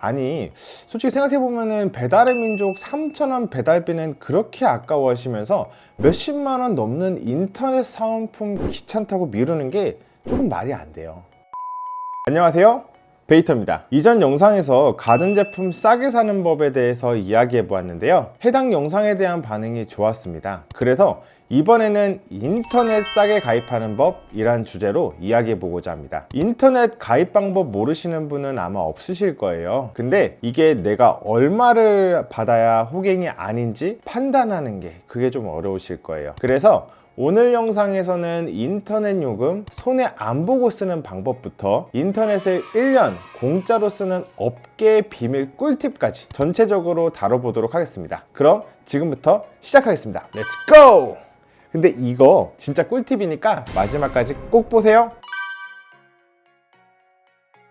아니, 솔직히 생각해보면은 배달의 민족 3,000원 배달비는 그렇게 아까워하시면서 몇십만 원 넘는 인터넷 사은품 귀찮다고 미루는 게 조금 말이 안 돼요. 안녕하세요, 베이터입니다. 이전 영상에서 가전제품 싸게 사는 법에 대해서 이야기해 보았는데요, 해당 영상에 대한 반응이 좋았습니다. 그래서 이번에는 인터넷 싸게 가입하는 법이란 주제로 이야기해 보고자 합니다. 인터넷 가입 방법 모르시는 분은 아마 없으실 거예요. 근데 이게 내가 얼마를 받아야 호갱이 아닌지 판단하는 게 그게 좀 어려우실 거예요. 그래서 오늘 영상에서는 인터넷 요금 손해 안 보고 쓰는 방법부터 인터넷을 1년 공짜로 쓰는 업계 비밀 꿀팁까지 전체적으로 다뤄보도록 하겠습니다. 그럼 지금부터 시작하겠습니다. 렛츠 고! 근데 이거 진짜 꿀팁이니까 마지막까지 꼭 보세요.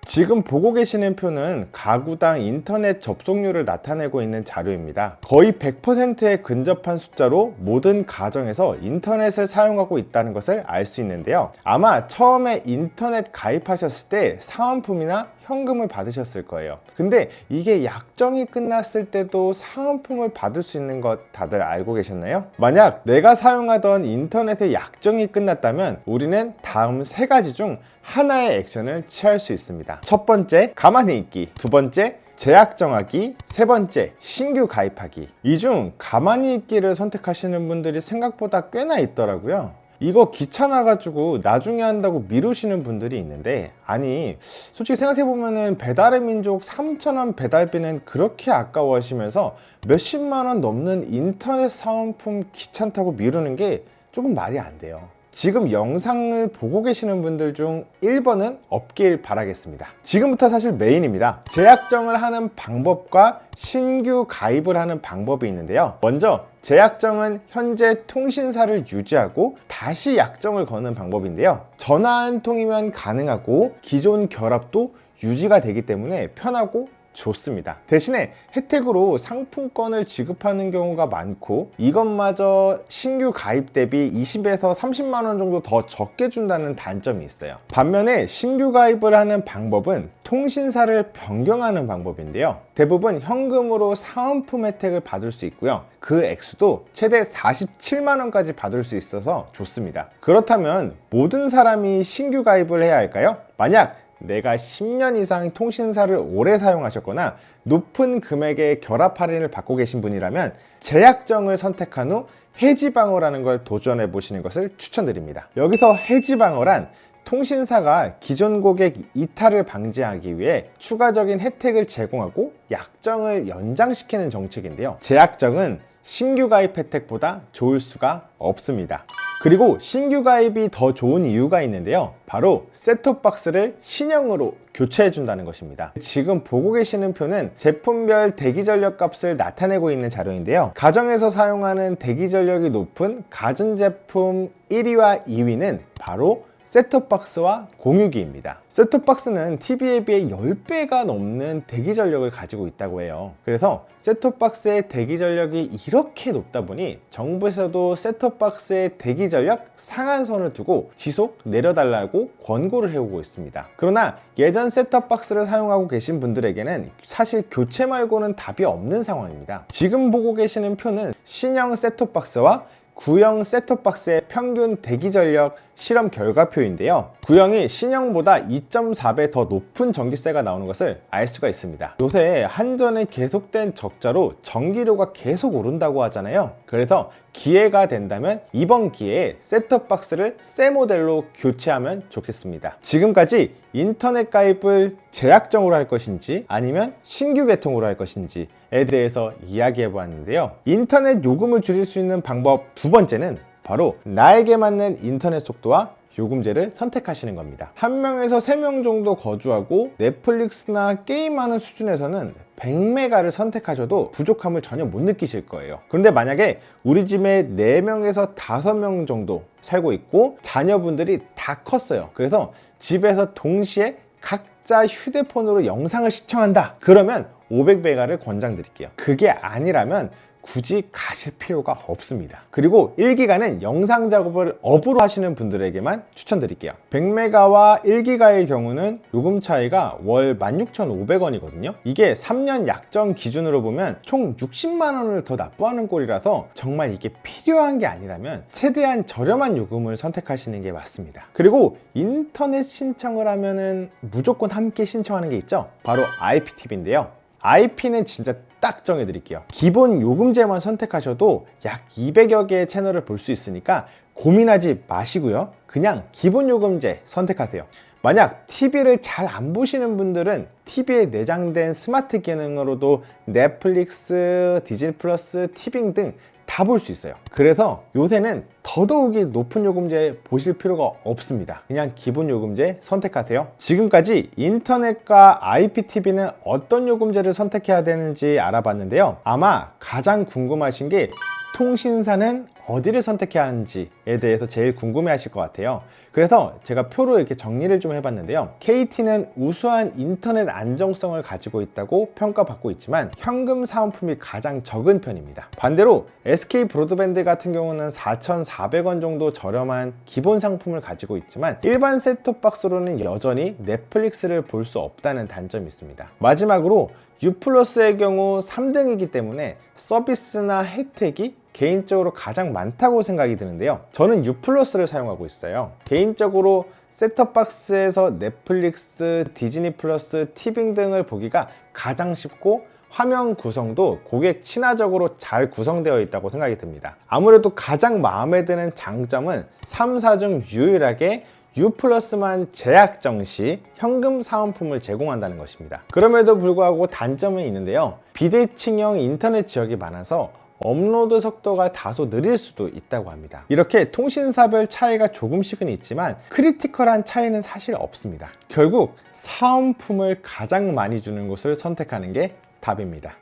지금 보고 계시는 표는 가구당 인터넷 접속률을 나타내고 있는 자료입니다. 거의 100%에 근접한 숫자로 모든 가정에서 인터넷을 사용하고 있다는 것을 알 수 있는데요. 아마 처음에 인터넷 가입하셨을 때 사은품이나 현금을 받으셨을 거예요. 근데 이게 약정이 끝났을 때도 사은품을 받을 수 있는 것 다들 알고 계셨나요? 만약 내가 사용하던 인터넷의 약정이 끝났다면 우리는 다음 세 가지 중 하나의 액션을 취할 수 있습니다. 첫 번째, 가만히 있기. 두 번째, 제약 정하기. 세 번째, 신규 가입하기. 이 중 가만히 있기를 선택하시는 분들이 생각보다 꽤나 있더라고요. 이거 귀찮아가지고 나중에 한다고 미루시는 분들이 있는데, 아니, 솔직히 생각해보면은 배달의 민족 3,000원 배달비는 그렇게 아까워하시면서 몇십만 원 넘는 인터넷 사은품 귀찮다고 미루는 게 조금 말이 안 돼요. 지금 영상을 보고 계시는 분들 중 1번은 없길 바라겠습니다. 지금부터 사실 메인입니다. 재약정을 하는 방법과 신규 가입을 하는 방법이 있는데요. 먼저 재약정은 현재 통신사를 유지하고 다시 약정을 거는 방법인데요. 전화 한 통이면 가능하고 기존 결합도 유지가 되기 때문에 편하고 좋습니다. 대신에 혜택으로 상품권을 지급하는 경우가 많고 이것마저 신규 가입 대비 20에서 30만 원 정도 더 적게 준다는 단점이 있어요. 반면에 신규 가입을 하는 방법은 통신사를 변경하는 방법인데요. 대부분 현금으로 사은품 혜택을 받을 수 있고요. 그 액수도 최대 47만 원까지 받을 수 있어서 좋습니다. 그렇다면 모든 사람이 신규 가입을 해야 할까요? 만약 내가 10년 이상 통신사를 오래 사용하셨거나 높은 금액의 결합 할인을 받고 계신 분이라면 재약정을 선택한 후 해지방어라는 걸 도전해 보시는 것을 추천드립니다. 여기서 해지방어란 통신사가 기존 고객 이탈을 방지하기 위해 추가적인 혜택을 제공하고 약정을 연장시키는 정책인데요. 재약정은 신규 가입 혜택보다 좋을 수가 없습니다. 그리고 신규 가입이 더 좋은 이유가 있는데요. 바로 셋톱박스를 신형으로 교체해 준다는 것입니다. 지금 보고 계시는 표는 제품별 대기전력 값을 나타내고 있는 자료인데요. 가정에서 사용하는 대기전력이 높은 가전제품 1위와 2위는 바로 셋톱박스와 공유기입니다. 셋톱박스는 TV에 비해 10배가 넘는 대기전력을 가지고 있다고 해요. 그래서 셋톱박스의 대기전력이 이렇게 높다 보니 정부에서도 셋톱박스의 대기전력 상한선을 두고 지속 내려달라고 권고를 해오고 있습니다. 그러나 예전 셋톱박스를 사용하고 계신 분들에게는 사실 교체 말고는 답이 없는 상황입니다. 지금 보고 계시는 표는 신형 셋톱박스와 구형 셋톱박스의 평균 대기전력 실험 결과표인데요. 구형이 신형보다 2.4배 더 높은 전기세가 나오는 것을 알 수가 있습니다. 요새 한전에 계속된 적자로 전기료가 계속 오른다고 하잖아요. 그래서 기회가 된다면 이번 기회에 셋톱박스를 새 모델로 교체하면 좋겠습니다. 지금까지 인터넷 가입을 재약정으로 할 것인지 아니면 신규 개통으로 할 것인지에 대해서 이야기해 보았는데요. 인터넷 요금을 줄일 수 있는 방법 두 번째는 바로 나에게 맞는 인터넷 속도와 요금제를 선택하시는 겁니다. 1명에서 3명 정도 거주하고 넷플릭스나 게임하는 수준에서는 100메가를 선택하셔도 부족함을 전혀 못 느끼실 거예요. 그런데 만약에 우리 집에 4명에서 5명 정도 살고 있고 자녀분들이 다 컸어요. 그래서 집에서 동시에 각자 휴대폰으로 영상을 시청한다. 그러면 500메가를 권장드릴게요. 그게 아니라면 굳이 가실 필요가 없습니다. 그리고 1기가는 영상 작업을 업으로 하시는 분들에게만 추천드릴게요. 100메가와 1기가의 경우는 요금 차이가 월 16,500원이거든요. 이게 3년 약정 기준으로 보면 총 60만 원을 더 납부하는 꼴이라서 정말 이게 필요한 게 아니라면 최대한 저렴한 요금을 선택하시는 게 맞습니다. 그리고 인터넷 신청을 하면은 무조건 함께 신청하는 게 있죠. 바로 IPTV인데요. IP는 진짜 딱 정해드릴게요. 기본 요금제만 선택하셔도 약 200여 개의 채널을 볼 수 있으니까 고민하지 마시고요. 그냥 기본 요금제 선택하세요. 만약 TV를 잘 안 보시는 분들은 TV에 내장된 스마트 기능으로도 넷플릭스, 디즈니 플러스, 티빙 등 다 볼 수 있어요. 그래서 요새는 더더욱이 높은 요금제 보실 필요가 없습니다. 그냥 기본 요금제 선택하세요. 지금까지 인터넷과 IPTV는 어떤 요금제를 선택해야 되는지 알아봤는데요. 아마 가장 궁금하신 게 통신사는 어디를 선택해야 하는지에 대해서 제일 궁금해 하실 것 같아요. 그래서 제가 표로 이렇게 정리를 좀 해봤는데요. KT는 우수한 인터넷 안정성을 가지고 있다고 평가받고 있지만 현금 사은품이 가장 적은 편입니다. 반대로 SK 브로드밴드 같은 경우는 4,400원 정도 저렴한 기본 상품을 가지고 있지만 일반 셋톱박스로는 여전히 넷플릭스를 볼 수 없다는 단점이 있습니다. 마지막으로 U+의 경우 3등이기 때문에 서비스나 혜택이 개인적으로 가장 많다고 생각이 드는데요. 저는 U+를 사용하고 있어요. 개인적으로 셋톱박스에서 넷플릭스, 디즈니 플러스, 티빙 등을 보기가 가장 쉽고 화면 구성도 고객 친화적으로 잘 구성되어 있다고 생각이 듭니다. 아무래도 가장 마음에 드는 장점은 3사 중 유일하게 U+만 제약 정시 현금 사은품을 제공한다는 것입니다. 그럼에도 불구하고 단점은 있는데요. 비대칭형 인터넷 지역이 많아서 업로드 속도가 다소 느릴 수도 있다고 합니다. 이렇게 통신사별 차이가 조금씩은 있지만 크리티컬한 차이는 사실 없습니다. 결국 사은품을 가장 많이 주는 곳을 선택하는 게 답입니다.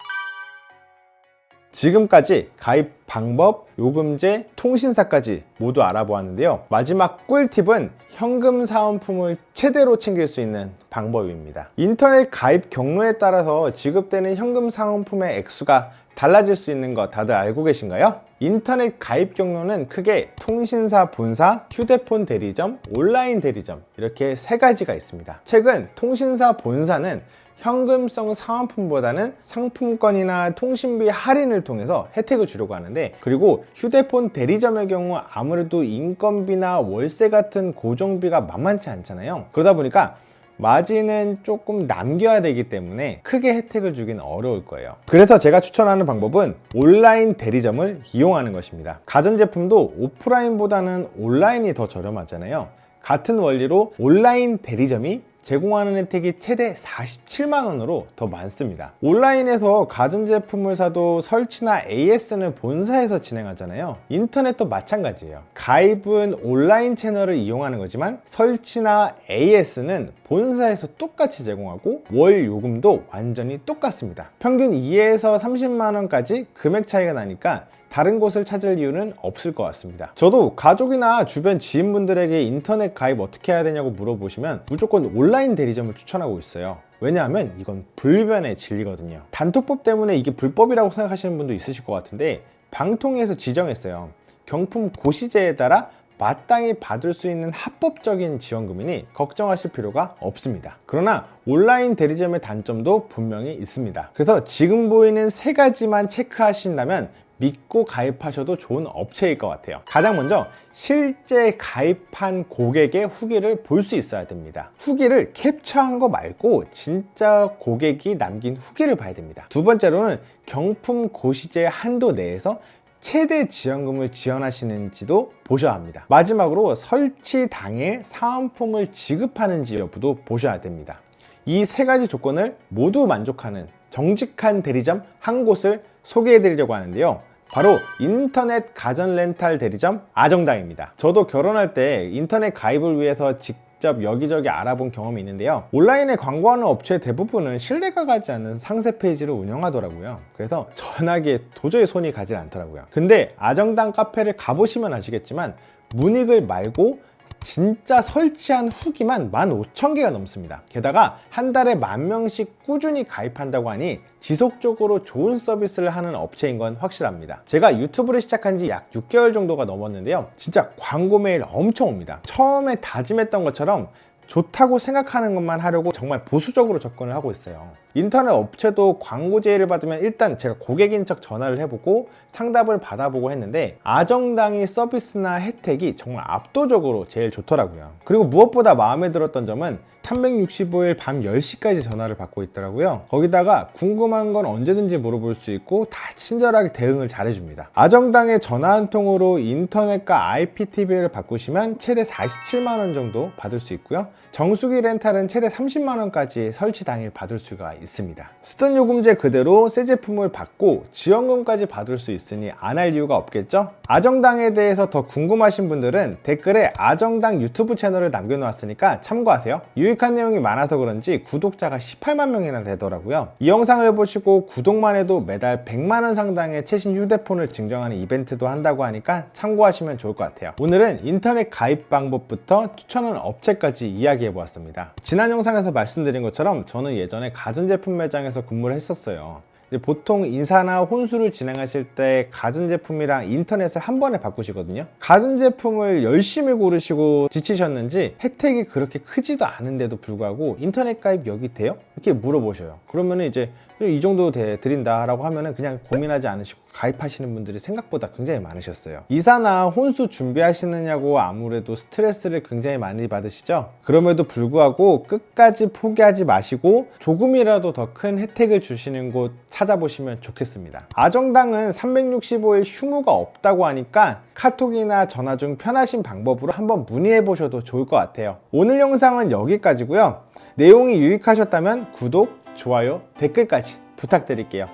지금까지 가입 방법, 요금제, 통신사까지 모두 알아보았는데요. 마지막 꿀팁은 현금 사은품을 최대로 챙길 수 있는 방법입니다. 인터넷 가입 경로에 따라서 지급되는 현금 사은품의 액수가 달라질 수 있는 거 다들 알고 계신가요? 인터넷 가입 경로는 크게 통신사 본사, 휴대폰 대리점, 온라인 대리점 이렇게 세 가지가 있습니다. 최근 통신사 본사는 현금성 사은품보다는 상품권이나 통신비 할인을 통해서 혜택을 주려고 하는데, 그리고 휴대폰 대리점의 경우 아무래도 인건비나 월세 같은 고정비가 만만치 않잖아요. 그러다 보니까 마진은 조금 남겨야 되기 때문에 크게 혜택을 주긴 어려울 거예요. 그래서 제가 추천하는 방법은 온라인 대리점을 이용하는 것입니다. 가전제품도 오프라인보다는 온라인이 더 저렴하잖아요. 같은 원리로 온라인 대리점이 제공하는 혜택이 최대 47만 원으로 더 많습니다. 온라인에서 가전제품을 사도 설치나 AS는 본사에서 진행하잖아요. 인터넷도 마찬가지예요. 가입은 온라인 채널을 이용하는 거지만 설치나 AS는 본사에서 똑같이 제공하고 월 요금도 완전히 똑같습니다. 평균 2에서 30만 원까지 금액 차이가 나니까 다른 곳을 찾을 이유는 없을 것 같습니다. 저도 가족이나 주변 지인분들에게 인터넷 가입 어떻게 해야 되냐고 물어보시면 무조건 온라인 대리점을 추천하고 있어요. 왜냐하면 이건 불변의 진리거든요. 단톡법 때문에 이게 불법이라고 생각하시는 분도 있으실 것 같은데 방통위에서 지정했어요. 경품 고시제에 따라 마땅히 받을 수 있는 합법적인 지원금이니 걱정하실 필요가 없습니다. 그러나 온라인 대리점의 단점도 분명히 있습니다. 그래서 지금 보이는 세 가지만 체크하신다면 믿고 가입하셔도 좋은 업체일 것 같아요. 가장 먼저 실제 가입한 고객의 후기를 볼 수 있어야 됩니다. 후기를 캡처한 거 말고 진짜 고객이 남긴 후기를 봐야 됩니다. 두 번째로는 경품 고시제 한도 내에서 최대 지원금을 지원하시는지도 보셔야 합니다. 마지막으로 설치 당일 사은품을 지급하는지 여부도 보셔야 됩니다. 이 세 가지 조건을 모두 만족하는 정직한 대리점 한 곳을 소개해 드리려고 하는데요. 바로 인터넷 가전 렌탈 대리점 아정당입니다. 저도 결혼할 때 인터넷 가입을 위해서 직접 여기저기 알아본 경험이 있는데요. 온라인에 광고하는 업체 대부분은 신뢰가 가지 않는 상세 페이지를 운영하더라고요. 그래서 전화기에 도저히 손이 가지 않더라고요. 근데 아정당 카페를 가보시면 아시겠지만 문익을 말고 진짜 설치한 후기만 15,000개가 넘습니다. 게다가 한 달에 10,000명씩 꾸준히 가입한다고 하니 지속적으로 좋은 서비스를 하는 업체인 건 확실합니다. 제가 유튜브를 시작한 지 약 6개월 정도가 넘었는데요. 진짜 광고 메일 엄청 옵니다. 처음에 다짐했던 것처럼 좋다고 생각하는 것만 하려고 정말 보수적으로 접근을 하고 있어요. 인터넷 업체도 광고 제의를 받으면 일단 제가 고객인 척 전화를 해보고 상담을 받아보고 했는데 아정당이 서비스나 혜택이 정말 압도적으로 제일 좋더라고요. 그리고 무엇보다 마음에 들었던 점은 365일 밤 10시까지 전화를 받고 있더라고요. 거기다가 궁금한 건 언제든지 물어볼 수 있고 다 친절하게 대응을 잘해줍니다. 아정당의 전화 한 통으로 인터넷과 IPTV를 바꾸시면 최대 47만원 정도 받을 수 있고요. 정수기 렌탈은 최대 30만원까지 설치 당일 받을 수가 있습니다. 쓰던 요금제 그대로 새 제품을 받고 지원금까지 받을 수 있으니 안 할 이유가 없겠죠? 아정당에 대해서 더 궁금하신 분들은 댓글에 아정당 유튜브 채널을 남겨놓았으니까 참고하세요. 유익한 내용이 많아서 그런지 구독자가 18만 명이나 되더라고요. 이 영상을 보시고 구독만 해도 매달 100만원 상당의 최신 휴대폰을 증정하는 이벤트도 한다고 하니까 참고하시면 좋을 것 같아요. 오늘은 인터넷 가입 방법부터 추천하는 업체까지 이야기해 보았습니다. 지난 영상에서 말씀드린 것처럼 저는 예전에 가전제품 매장에서 근무를 했었어요. 보통 인사나 혼수를 진행하실 때 가전제품이랑 인터넷을 한 번에 바꾸시거든요. 가전제품을 열심히 고르시고 지치셨는지 혜택이 그렇게 크지도 않은데도 불구하고 인터넷 가입 여기 돼요? 이렇게 물어보셔요. 그러면 이제 이 정도 드린다 라고 하면은 그냥 고민하지 않으시고 가입하시는 분들이 생각보다 굉장히 많으셨어요. 이사나 혼수 준비하시느냐고 아무래도 스트레스를 굉장히 많이 받으시죠? 그럼에도 불구하고 끝까지 포기하지 마시고 조금이라도 더 큰 혜택을 주시는 곳 찾아보시면 좋겠습니다. 아정당은 365일 휴무가 없다고 하니까 카톡이나 전화 중 편하신 방법으로 한번 문의해 보셔도 좋을 것 같아요. 오늘 영상은 여기까지고요. 내용이 유익하셨다면 구독, 좋아요, 댓글까지 부탁드릴게요.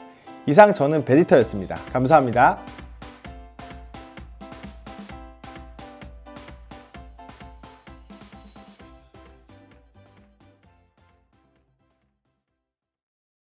이상 저는 베디터였습니다. 감사합니다.